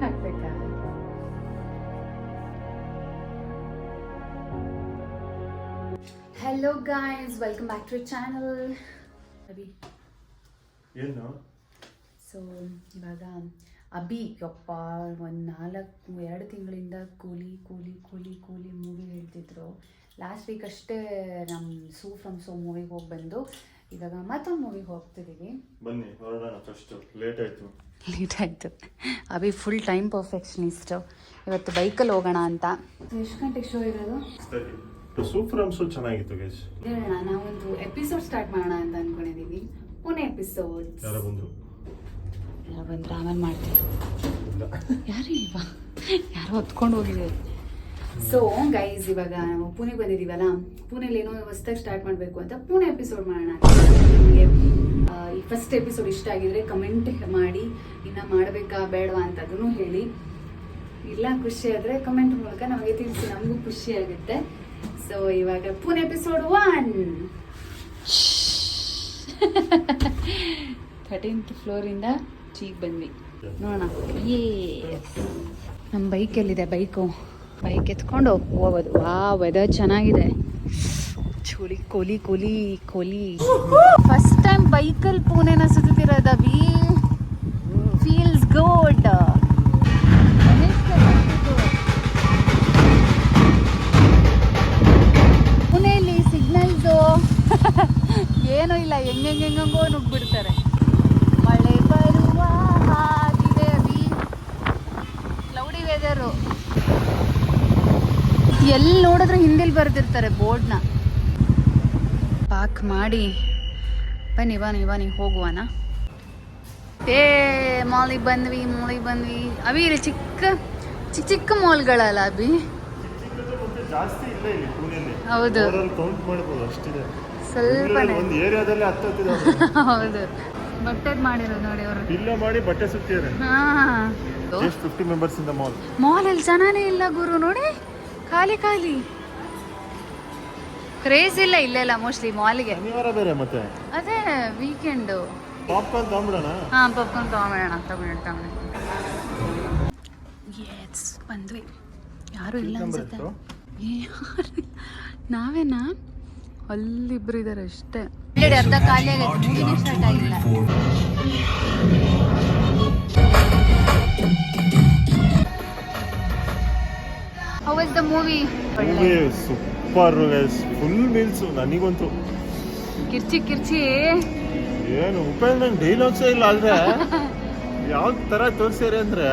ಹಾಕ್ಬೇಕಾ? Hello guys, welcome back to channel. Abhi ಏನು so ಇವಾಗ ಅಭಿ ಯಪ್ಪ ಒಂದು 2 ತಿಂಗಳಿಂದ ಕೂಲಿ ಮೂವಿ ಹೇಳ್ತಿದ್ರು. ಲಾಸ್ಟ್ ವೀಕ್ ಅಷ್ಟೇ ನಮ್ಮ ಸೂ ಫ್ರಮ್ ಸೋ ಮೂವಿಗೆ ಹೋಗಿ ಬಂದು ಇವಾಗ ಮತ್ತೊಂದು ಮೂವಿಗೆ ಹೋಗ್ತಿದ್ದೀವಿ. ಬನ್ನಿ ಹೊರಡೋಣ. ಫಸ್ಟ್ ಲೇಟ್ ಆಯಿತು. Abhi full time perfectionist. ಇವತ್ತು ಬೈಕಲ್ಲಿ ಹೋಗೋಣ ಅಂತ. ಎಷ್ಟು ಗಂಟೆಗೆ ಶೋ ಇರೋದು? ಸೂಪರ್ ಅಂಸು ಚೆನ್ನಾಗಿತ್ತು ಗೈಸ್. ಹೇಳೋಣ, ನಾವೊಂದು ಎಪಿಸೋಡ್ ಸ್ಟಾರ್ಟ್ ಮಾಡೋಣ ಅಂತ ಅನ್ಕೊಂಡಿದ್ದೀವಿ. ಪುಣೆ ಎಪಿಸೋಡ್. ಯಾರು ಬಂದ್ರು ಆಮೇಲೆ ಮಾಡ್ತೀವಿ. ಯಾರು ಇಲ್ವಾ? ಯಾರೋ ಹೊತ್ಕೊಂಡು ಹೋಗಿದ್ದೀವಿ. ಸೊ ಗೈಸ್, ಇವಾಗ ನಾವು ಪುಣೆಗೆ ಬಂದಿದ್ದೀವಲ್ಲ, ಪುಣೆಲಿ ಏನೋ ಹೊಸದಾಗಿ ಸ್ಟಾರ್ಟ್ ಮಾಡಬೇಕು ಅಂತ ಪುಣೆ ಎಪಿಸೋಡ್ ಮಾಡೋಣ. ನಿಮಗೆ ಈ ಫಸ್ಟ್ ಎಪಿಸೋಡ್ ಇಷ್ಟ ಆಗಿದ್ರೆ ಕಮೆಂಟ್ ಮಾಡಿ, ಇನ್ನು ಮಾಡಬೇಕಾ ಬೇಡವಾ ಅಂತ ಅದನ್ನು ಹೇಳಿ. ಇಲ್ಲ ಖುಷಿ ಆದರೆ ಕಮೆಂಟ್ ಮೂಲಕ ನಮಗೆ ತಿಳಿಸಿ, ನಮಗೂ ಖುಷಿ ಆಗುತ್ತೆ. ಸೊ ಇವಾಗ ಪುಣೆ ಎಪಿಸೋಡ್ 1 13th ಫ್ಲೋರಿಂದ ಚೀಗ್ ಬಂದ್ವಿ. ನೋಡೋಣ. ನಮ್ಮ ಬೈಕ್ ಎಲ್ಲಿದೆ? ಬೈಕ್ ಎತ್ಕೊಂಡು ಹೋಗೋದು. ವೆದರ್ ಚೆನ್ನಾಗಿದೆ. ಚೂಳಿ ಕೋಲಿ. ಫಸ್ಟ್ ಟೈಮ್ ಬೈಕಲ್ಲಿ ಪುಣೆನ ಸುತ್ತಿರೋದ. Feels good. ಪುಣೆಯಲ್ಲಿ ಸಿಗ್ನಲ್ಸು ಏನೂ ಇಲ್ಲ, ಹೆಂಗೋ ನುಗ್ಬಿಡ್ತಾರೆ. ಮಳೆ ಬರುವ ಹಾಗಿದೆ. Cloudy weather. ಎಲ್ಲಿ ನೋಡಿದ್ರೆ ಹಿಂದಿಲ್ ಬರ್ದಿರ್ತಾರೆ ಬೋರ್ಡ್ನ. ಪಾಕ್ ಮಾಡಿ ಬನ್ನಿ ಹೋಗುವನ. ಮಾಲಿಗೆ ಬಂದ್ವಿ. ಅಭಿ ಇಲ್ಲಿ ಚಿಕ್ಕ ಮಾಲ್ಗಳಲ್ಲ ಅಭಿ? ಜಾಸ್ತಿ ಇಲ್ಲ ಇಲ್ಲಿ ಪುಣೆಯಲ್ಲಿ. ಹೌದು, ಕೌಂಟ್ ಮಾಡಬಹುದು ಅಷ್ಟಿದೆ. ಸ್ವಲ್ಪನೇ ಒಂದು ಏರಿಯಾದಲ್ಲಿ 10 ಹೌದು. ಬಟ್ಟೆ ಮಾಡಿರೋದು ನೋಡಿ ಅವರು. ಇಲ್ಲ ಮಾಡಿ ಬಟ್ಟೆ ಸುತ್ತಿದ್ದಾರೆ. Just 50 members in the mall ಅಲ್ಲಿ ಜನನೇ ಇಲ್ಲ ಗುರು. ನೋಡಿ, ಖಾಲಿ ಕ್ರೇಜ್ ಇಲ್ಲ ಇಲ್ಲೆಲ್ಲ ಮೋಸ್ಟ್ಲಿ ಮಾಲ್ಗೆ. ಶನಿವಾರ ಬೇರೆ ಮತ್ತೆ. ಅದೇ ವೀಕೆಂಡು. ಪಾಪ್ಕಾರ್ನ್ ತಗೊಂಡ್ಬಿಡೋಣ. ಪಾಪ್ಕಾರ್ನ್ ತಗೊಂಡು ಎಸ್ ಬಂದ್ವಿ. ಯಾರು ಇಲ್ಲ ಅನ್ಸುತ್ತೆ. ನಾವೇನಾ? ಅಲ್ಲಿಬ್ರು ಇದಾರೆ ಅಷ್ಟೇ. ಅರ್ಧ ಖಾಲಿ ಆಗೈತೆ. ಮೂವಿನೇ ಸ್ಟಾರ್ಟ್ ಆಗಿಲ್ಲ. How was the movie? Super guys. Full meals ನನಗಂತೂ. ಕಿರ್ಚಿ ಏನು ಉಪೇಂದ್ರ ಡೈಲಾಗ್ಸೇ ಇಲ್ಲ. ಆದ್ರೆ ಯಾವ ತರ ತೋರಿಸ್ಯಾರೆ ಅಂದ್ರೆ,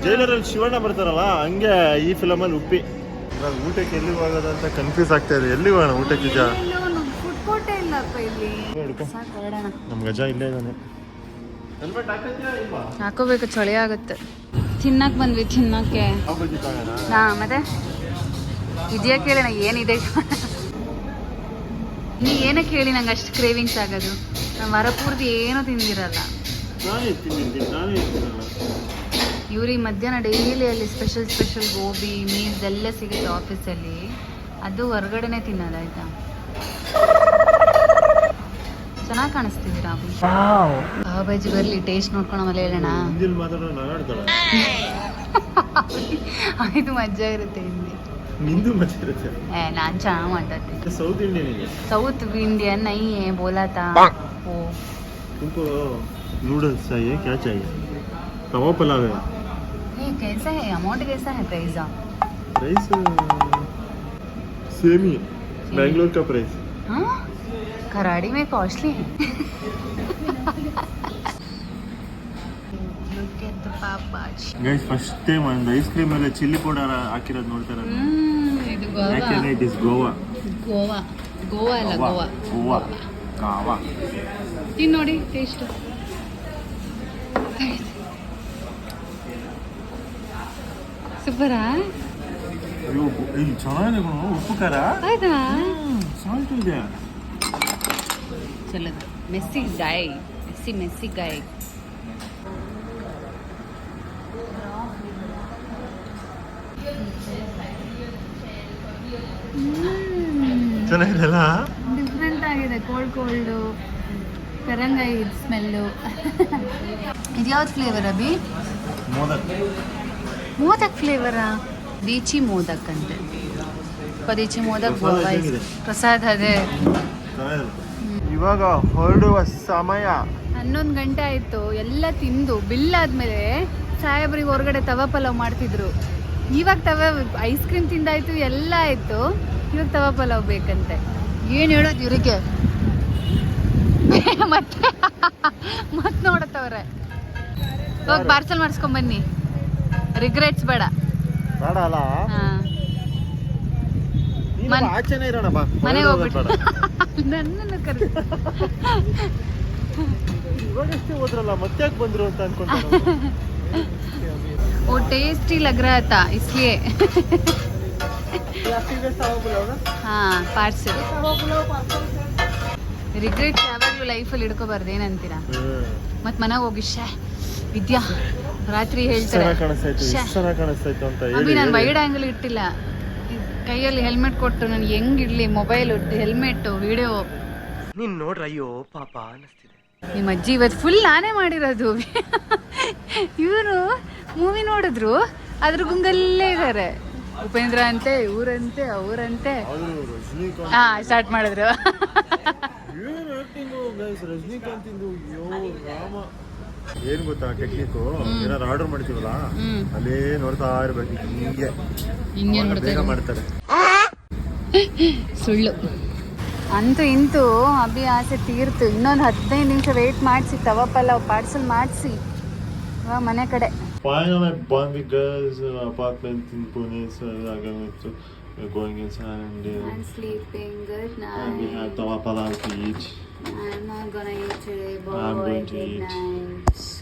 ಜೈಲರಲ್ಲಿ ಶಿವಣ್ಣ ಬರ್ತಾರಲ್ಲ ಹಂಗೆ ಈ ಫಿಲಮಲ್ಲಿ ಉಪ್ಪಿ. ಇವಾಗ ಊಟಕ್ಕೆ ಎಲ್ಲಿ ಹೋಗೋದು ಅಂತ ಕನ್ಫ್ಯೂಸ್ ಆಗ್ತಾ ಇದೆ. ಎಲ್ಲಿ ಹೋಗೋಣ ಊಟಕ್ಕೆ? ಫುಡ್ ಕೋರ್ಟೇ ಇಲ್ಲಪ್ಪ ಇಲ್ಲಿ. ನಮ್ ಗಜ ಇಲ್ಲೇ ಇದ್ದಾನೆ. ಹಾಕೋಬೇಕು, ಚಳಿ ಆಗುತ್ತೆ. ತಿನ್ನಕ್ಕೆ ಬಂದ್ವಿ. ಮತ್ತೆ ಇದೆಯಾ ಕೇಳೋಣ ಏನಿದೆ. ನೀ ಏನಕ್ಕೆ ಹೇಳಿ ನಂಗೆ ಅಷ್ಟು ಕ್ರೇವಿಂಗ್ಸ್ ಆಗೋದು? ನಮ್ಮ ವಾರ ಪೂರ್ತಿ ಏನೂ ತಿಂದಿರಲ್ಲ. ಇವ್ರಿಗೆ ಮಧ್ಯಾಹ್ನ ಡೈಲಿ ಅಲ್ಲಿ ಸ್ಪೆಷಲ್ ಗೋಬಿ ಮೀಲ್ಸ್ ಎಲ್ಲ ಸಿಗುತ್ತೆ ಆಫೀಸಲ್ಲಿ. ಅದು ಹೊರಗಡೆನೆ ತಿನ್ನೋದಾಯ್ತಾ. ಚೆನ್ನಾಗಿ ಕಾಣಿಸ್ತಿದ್ದೀರಾ? ಪಾವ್ ಭಾಜಿ ಬರಲಿ, ಟೇಸ್ಟ್ ನೋಡ್ಕೊಂಡು ಆಮೇಲೆ ಹೇಳೋಣ. ಇದು ಮಜಾ ಇರುತ್ತೆ ಹಿಂದಿ. ನಾನು ಚೆನ್ನಾಗಿ ಮಾತಾಡ್ತೀನಿ. ಸೌತ್ ಇಂಡಿಯನ್ ನೈ ಬೋಲಾತಾ. तुमको नूडल्स चाहिए? क्या चाहिए? तवा पुलाव है. ये कैसा है? अमाउंट कैसा है? प्राइस सेम ही बैंगलोर का प्राइस. हाँ, कराड़ी में कॉस्टली है. Look at the pav bhaji. Guys, first time ಒಂದು ಐಸ್ ಕ್ರೀಮ್ ಮೇಲೆ ಚಿಲ್ಲಿ ಪೌಡರ್ ಹಾಕಿರೋದು ನೋಡ್ತಾರೆ. ಇದು ಗೋವಾ. ಯಾಕೆಂದ್ರೆ ಇಟ್ ಇಸ್ ಗೋವಾ. ತಿನ್ ನೋಡಿ ಟೇಸ್ಟ್. ಸೂಪರಾ? ಇದು ಚೆನ್ನಾಗಿದೆ ಕಣೋ. ಉಪ್ಪು ಖಾರ ಹೌದಾ? ಸಾಲ್ಟ್ ಇದೆ. ಚಲೋ. Messy guy. ಚೆನ್ನಾಗಿದೆಲ್ಲ. ಡಿಫ್ರೆಂಟ್ ಆಗಿದೆ. ಕೋಲ್ಡ್ ಕರಂಗಾಯಿ ಸ್ಮೆಲ್ಲು. ಇದು ಯಾವ್ದು ಫ್ಲೇವರ್ ಅಭಿ? ಮೋದಕ್ ಫ್ಲೇವರಾ? ದೀಚಿ ಮೋದಕ್ ಅಂತೆ. ದೀಚಿ ಮೋದಕ್ ಗೋವಾ ಪ್ರಸಾದ ಅದೇ. ಇವಾಗ ಹೊರಡುವ ಸಮಯ. 11 ಗಂಟೆ ಆಯಿತು. ಎಲ್ಲ ತಿಂದು ಬಿಲ್ ಆದಮೇಲೆ ಸಾಹೇಬ್ರಿಗೆ ಹೊರಗಡೆ ತವಾ ಪಲಾವ್ ಮಾಡ್ತಿದ್ರು. ಇವಾಗ ತವಾ ಐಸ್ ಕ್ರೀಮ್ ತಿಂದಾಯ್ತು, ಎಲ್ಲ ಆಯಿತು. ಇವಾಗ ತವಾ ಪಲಾವ್ ಬೇಕಂತೆ. ಏನು ಹೇಳೋದು ಇವರಿಗೆ? ಮತ್ತೆ ನೋಡತ್ತವ್ರೆ. ಹೋಗಿ ಪಾರ್ಸಲ್ ಮಾಡಿಸ್ಕೊಂಬನ್ನಿ, ರಿಗ್ರೆಟ್ಸ್ ಬೇಡ. ಬೇಡ ಅಲ್ಲ, ಆಚೆನೇ ಇರೋಣ ಬಾ. ಮನೆಗೆ ಹೋಗ್ಬಿಟ್ಟು ನನ್ನನ್ನು ಕರೆದು ಇವಾಗಷ್ಟೇ ಹೋದ್ರಲ್ಲ, ಮತ್ತೆ ಯಾಕೆ ಬಂದ್ರು ಅಂತ ಅನ್ಕೊಂತಾರೆ. वो टेस्टी लग रहा था इसलिए. हाँ पार्सल. ರಿಗ್ರೆಟ್ ಯಾವಾಗಲೂ ಲೈಫಲ್ಲಿ ಹಿಡ್ಕೋಬಾರ್ದು. ಏನಂತೀರಾ? ಮತ್ತೆ ಮನೆಗೆ ಹೋಗಿ ವಿದ್ಯಾ ರಾತ್ರಿ ಹೇಳ್ತಾರೆ ಅಭಿ ನಾನು ವೈಡ್ ಆಂಗಲ್ ಇಟ್ಟಿಲ್ಲ, ಕೈಯಲ್ಲಿ ಹೆಲ್ಮೆಟ್ ಕೊಟ್ಟು ನನಗೆ ಹೆಂಗಿಡ್ಲಿ ಮೊಬೈಲ್ ಹೆಲ್ಮೆಟ್ ವಿಡಿಯೋ. ನೀನ್ ನೋಡ್ರ ಅಯ್ಯೋ ಪಾಪ ಅನಿಸ್ತಿದೆ. ನಿಮ್ಮ ಅಜ್ಜಿ ಇವತ್ತು ಫುಲ್ ನಾನೇ ಮಾಡಿರೋದು. ಇವರು ಮೂವಿ ನೋಡಿದ್ರು, ಅದ್ರ ಗುಂಗಲ್ಲೇ ಇದ್ದಾರೆ. ಉಪೇಂದ್ರ ಅಂತೆ, ಇವರಂತೆ, ಅವರಂತೆ. ಹಾ ಸ್ಟಾರ್ಟ್ ಮಾಡಿದ್ರು. ರಜನಿಕಾಂತ್ ಏನ್ ಗೊತ್ತಾ ಟೆಕ್ನಿಕ್? ಏನಾದ್ರು ಆರ್ಡರ್ ಮಾಡ್ತೀವಲ್ಲ, ಅಲ್ಲೇ ನೋಡ್ತಾ ಇರ್ಬೇಕು, ಹಿಂಗೆ ಬೇಗ ಮಾಡ್ತಾರೆ. ಸುಳ್ಳು. ಅಂತೂ ಇಂತೂ ಅಭಿ ಆಸೆ ತೀರ್ತು. ಇನ್ನೊಂದು 15 ನಿಮಿಷ ವೇಟ್ ಮಾಡಿಸಿ ತವಾ ಪಲಾವ್ ಪಾರ್ಸಲ್ ಮಾಡಿಸಿ ಮನೆ ಕಡೆ. Finally, bond with girls apartment in Pune, so we're going inside and I'm sleeping. Good night. and we have tawa palav to eat. I'm not gonna eat today, boy. I'm going to Good eat. night.